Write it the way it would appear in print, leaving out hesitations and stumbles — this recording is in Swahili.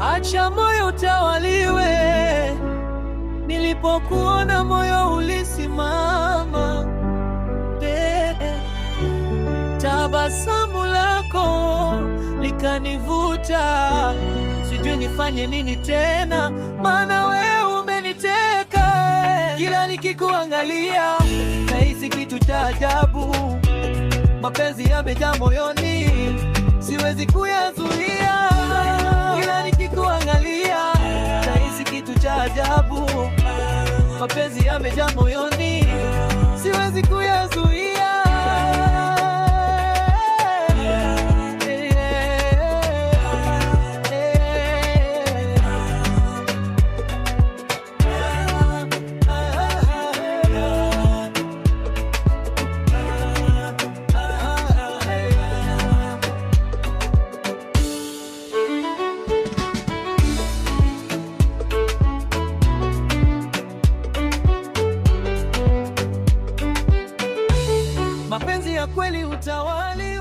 Acha moyo utawaliwe, nilipokuona moyo ulisimama. Tabasamu lako likanivuta, sijui nifanye nini tena, maana wewe umeniteka. Kila nikikuangalia nahisi kitu cha ajabu, mapenzi yamejaa moyoni, siwezi kuyazuia. Kila nikikuangalia nahisi kitu cha ajabu, mapenzi yamejaa moyoni, siwezi kuyazuia. Mapenzi ya kweli utawali